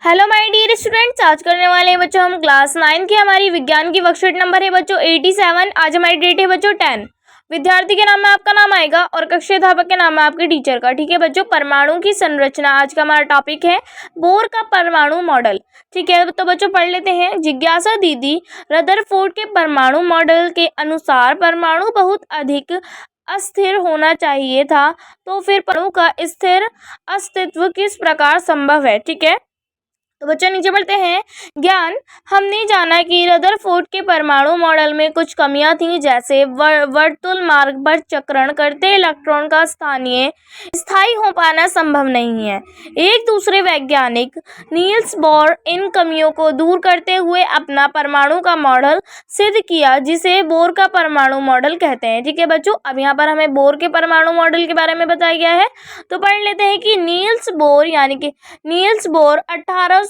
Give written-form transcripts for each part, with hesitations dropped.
Hello my dear students, आज करने वाले हैं बच्चों हम क्लास 9 की हमारी विज्ञान की वर्कशीट नंबर है बच्चों 87। आज हमारी डेट है बच्चों 10। विद्यार्थी के नाम में आपका नाम आएगा और कक्षा अध्यापक के नाम में आपके टीचर का। ठीक है बच्चों, परमाणु की संरचना आज का हमारा टॉपिक है, बोर का परमाणु मॉडल। ठीक है, तो बच्चों पढ़ लेते हैं। जिज्ञासा दीदी रदरफोर्ड के परमाणु मॉडल के अनुसार परमाणु बहुत अधिक अस्थिर होना चाहिए था, तो फिर परमाणु का स्थिर अस्तित्व किस प्रकार संभव है। ठीक है, तो बच्चों नीचे बढ़ते हैं। ज्ञान, हमने जाना कि रदरफोर्ड के परमाणु मॉडल में कुछ कमियां थीं, जैसे वर्तुल मार्ग पर चक्रण करते इलेक्ट्रॉन का स्थायी हो पाना संभव नहीं है। एक दूसरे वैज्ञानिक नील्स बोर इन कमियों को दूर करते हुए अपना परमाणु का मॉडल सिद्ध किया, जिसे बोर का परमाणु मॉडल कहते हैं। ठीक है बच्चों, अब यहाँ पर हमें बोर के परमाणु मॉडल के बारे में बताया गया है, तो पढ़ लेते हैं कि नील्स बोर 1885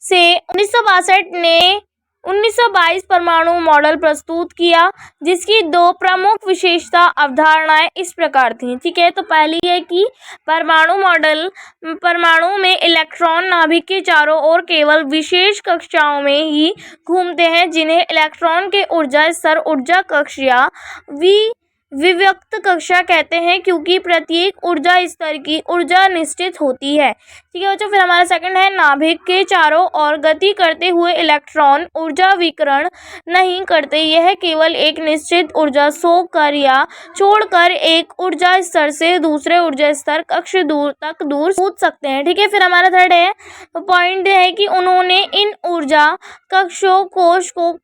से 1962 ने 1922 परमाणु मॉडल प्रस्तुत किया, जिसकी दो प्रमुख विशेषता अवधारणाएं इस प्रकार थीं। ठीक है, तो पहली है कि परमाणु में इलेक्ट्रॉन नाभिक के चारों ओर केवल विशेष कक्षाओं में ही घूमते हैं, जिन्हें इलेक्ट्रॉन के ऊर्जा स्तर, ऊर्जा कक्ष या विव्यक्त कक्षा कहते हैं, क्योंकि प्रत्येक ऊर्जा स्तर की ऊर्जा निश्चित होती है। ठीक है बच्चों, फिर हमारा सेकंड है, नाभिक के चारों ओर गति करते हुए इलेक्ट्रॉन ऊर्जा विकिरण नहीं करते, यह केवल एक निश्चित ऊर्जा सोकर या छोड़कर एक ऊर्जा स्तर से दूसरे ऊर्जा स्तर कक्ष तक दूर कूद सकते हैं। ठीक है, फिर हमारा थर्ड है, पॉइंट है कि उन्होंने इन ऊर्जा कक्षों कोश को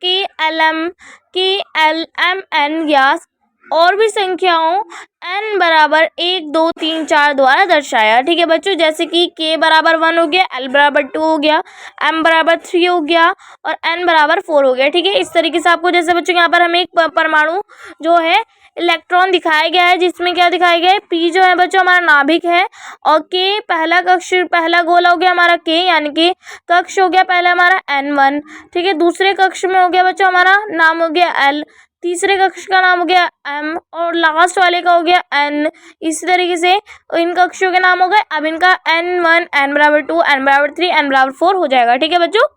LMN या और भी संख्याओं n बराबर 1 2 3 4 द्वारा दर्शाया। ठीक है बच्चों, जैसे कि k बराबर 1 हो गया, l बराबर 2 हो गया, m बराबर 3 हो गया और n बराबर 4 हो गया। ठीक है, इस तरीके से आपको, जैसे बच्चों यहाँ पर हमें एक परमाणु जो है इलेक्ट्रॉन दिखाया गया है, जिसमें क्या दिखाया गया है, p जो है बच्चों हमारा नाभिक है, और k पहला गोला हो गया हमारा k, यानी कि कक्ष हो गया पहला हमारा n1। ठीक है, दूसरे कक्ष में हो गया बच्चों हमारा नाम हो गया l, तीसरे कक्ष का नाम हो गया m और लास्ट वाले का हो गया n। इसी तरीके से इन कक्षों के नाम हो गए। अब इनका n1, n बराबर 2, n बराबर 3, n बराबर 4 हो जाएगा। ठीक है बच्चों,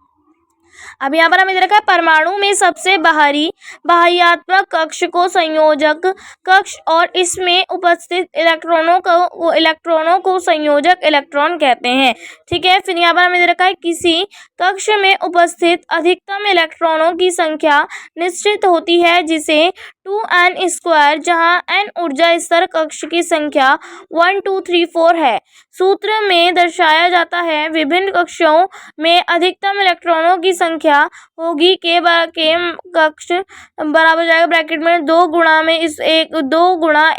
अब यहाँ पर हमें दे रखा है परमाणु में सबसे बाहरी बाह्यात्मक कक्ष को संयोजक कक्ष और इसमें उपस्थित इलेक्ट्रॉनों को संयोजक इलेक्ट्रॉन कहते हैं। ठीक है, फिर यहाँ पर हमें दे रखा है किसी कक्ष में उपस्थित अधिकतम इलेक्ट्रॉनों की संख्या निश्चित होती है, जिसे 2n², जहाँ n ऊर्जा स्तर कक्ष की संख्या 1 2 3 4 है, सूत्र में दर्शाया जाता है। विभिन्न कक्षों में अधिकतम इलेक्ट्रॉनों की संख्या होगी k कक्ष बराबर जाएगा ब्रैकेट में 2 गुणा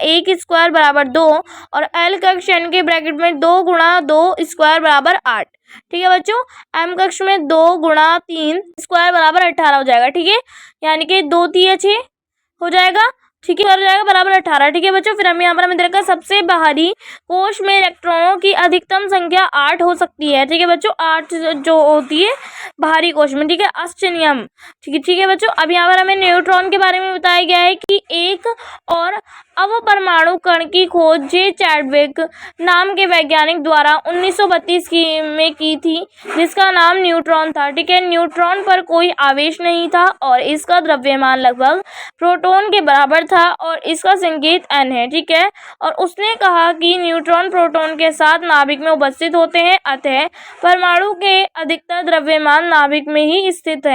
1² बराबर 2 और l कक्ष यानी कि ब्रैकेट में 2 गुणा 2² बराबर 8। ठीक है बच्चों, m कक्ष में 2 गुणा 3² बराबर 18 हो जाएगा। ठीक है, यानी कि 2 3 6 हो जाएगा। ठीक है, हो जाएगा बराबर 18। ठीक है बच्चों, फिर हम यहाँ पर हमें देखा सबसे बाहरी कोश में इलेक्ट्रॉनों की अधिकतम संख्या 8 हो सकती है। ठीक है बच्चों, 8 जो होती है बाहरी कोश में। ठीक है, अस्टेनियम। ठीक है बच्चों, अब यहाँ पर हमें न्यूट्रॉन के बारे में बताया गया है कि एक और अवपरमाणु कण की खोज जे चैडविक नाम के वैज्ञानिक द्वारा 1932 में की थी, जिसका नाम न्यूट्रॉन था। ठीक है, न्यूट्रॉन पर कोई आवेश नहीं था और इसका द्रव्यमान लगभग प्रोटॉन के बराबर था और इसका संकेत n है। ठीक है, और उसने कहा कि न्यूट्रॉन प्रोटॉन के साथ नाभिक में उपस्थित होते हैं, अतः परमाणु के अधिकतर द्रव्यमान नाभिक में ही स्थित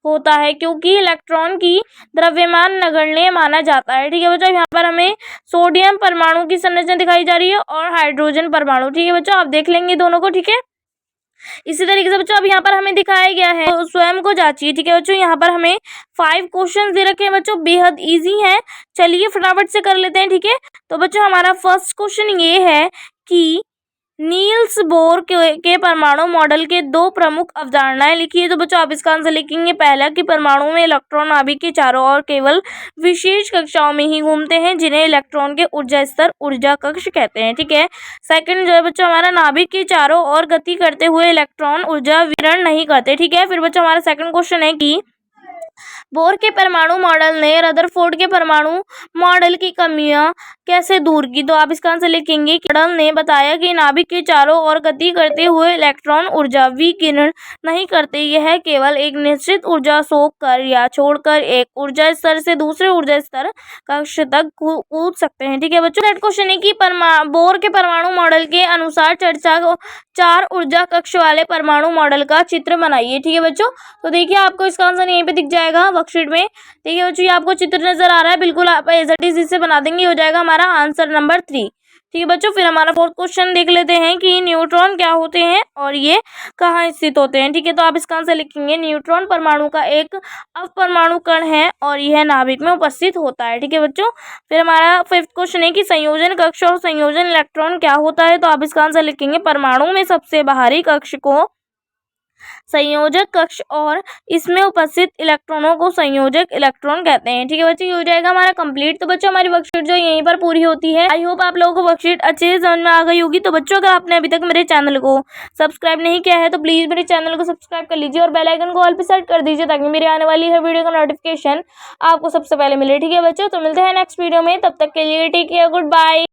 होता है, क्योंकि इलेक्ट्रॉन की द्रव्यमान नगण्य माना जाता है। ठीक है बच्चों, यहाँ पर हमें सोडियम परमाणु की संरचना दिखाई जा रही है और हाइड्रोजन परमाणु। ठीक है बच्चों, आप देख लेंगे दोनों को। ठीक है, इसी तरीके से बच्चों अब यहाँ पर हमें दिखाया गया है, तो स्वयं को जांचिए। ठीक है बच्चों, यहाँ पर हमें 5 क्वेश्चन दे रखे हैं बच्चों, बेहद इजी है। चलिए फटाफट से कर लेते हैं। ठीक है, तो बच्चों हमारा फर्स्ट क्वेश्चन ये है कि नील्स बोर के परमाणु मॉडल के 2 प्रमुख अवधारणाएं लिखिए। तो बच्चों आप इसका आंसर लिखेंगे, पहला कि परमाणु में इलेक्ट्रॉन नाभिक के चारों ओर केवल विशेष कक्षाओं में ही घूमते हैं, जिन्हें इलेक्ट्रॉन के ऊर्जा स्तर ऊर्जा कक्ष कहते हैं। ठीक है, सेकंड जो है बच्चों हमारा, नाभिक के चारों ओर गति करते हुए इलेक्ट्रॉन ऊर्जा विकिरण नहीं करते। ठीक है, फिर बच्चों हमारा सेकंड क्वेश्चन है कि बोर के परमाणु मॉडल ने रदरफोर्ड के परमाणु मॉडल की कमियां कैसे दूर की? तो आप इसका आंसर लिखेंगे कि मॉडल ने बताया कि नाभिक के चारों ओर गति करते हुए इलेक्ट्रॉन ऊर्जा विकिरण नहीं करते। यह केवल एक निश्चित ऊर्जा सोख कर या छोड़कर एक ऊर्जा स्तर से दूसरे ऊर्जा स्तर कक्ष तक कूद सकते हैं। ठीक है बच्चों, नेक्स्ट क्वेश्चन है कि बोर के परमाणु मॉडल के अनुसार चर्चा 4 ऊर्जा कक्ष वाले परमाणु मॉडल का चित्र बनाइए। ठीक है बच्चों, तो देखिए आपको इसका आंसर यहीं पे दिख जाएगा वर्कशीट में। ठीक है बच्चों, ये आपको चित्र नजर आ रहा है, बिल्कुल आप एज इट इज इसे बना देंगे, हो जाएगा हमारा आंसर नंबर 3। ठीक है बच्चों, फिर हमारा फोर्थ क्वेश्चन देख लेते हैं कि न्यूट्रॉन क्या होते हैं और ये कहाँ स्थित होते हैं। ठीक है, तो आप इसका आंसर लिखेंगे न्यूट्रॉन परमाणु का एक अपरमाणु कण है और यह नाभिक में उपस्थित होता है। ठीक है बच्चों, फिर हमारा फिफ्थ क्वेश्चन है कि संयोजन कक्ष और संयोजन इलेक्ट्रॉन क्या होता है। तो आप इसका आंसर लिखेंगे परमाणु में सबसे बाहरी कक्ष को संयोजक कक्ष और इसमें उपस्थित इलेक्ट्रॉनों को संयोजक इलेक्ट्रॉन कहते हैं। ठीक है बच्चों, ये हो जाएगा हमारा कंप्लीट। तो बच्चों हमारी वर्कशीट जो यहीं पर पूरी होती है। आई होप आप लोगों को वर्कशीट अच्छे से समझ में आ गई होगी। तो बच्चों अगर आपने अभी तक मेरे चैनल को सब्सक्राइब नहीं किया है तो प्लीज मेरे चैनल को सब्सक्राइब कर लीजिए और बेल आइकन को ऑल पे सेट कर दीजिए ताकि मेरी आने वाली हर वीडियो का नोटिफिकेशन आपको सबसे पहले मिले। ठीक है बच्चों, तो मिलते हैं नेक्स्ट वीडियो में, तब तक के लिए टेक केयर, गुड बाय।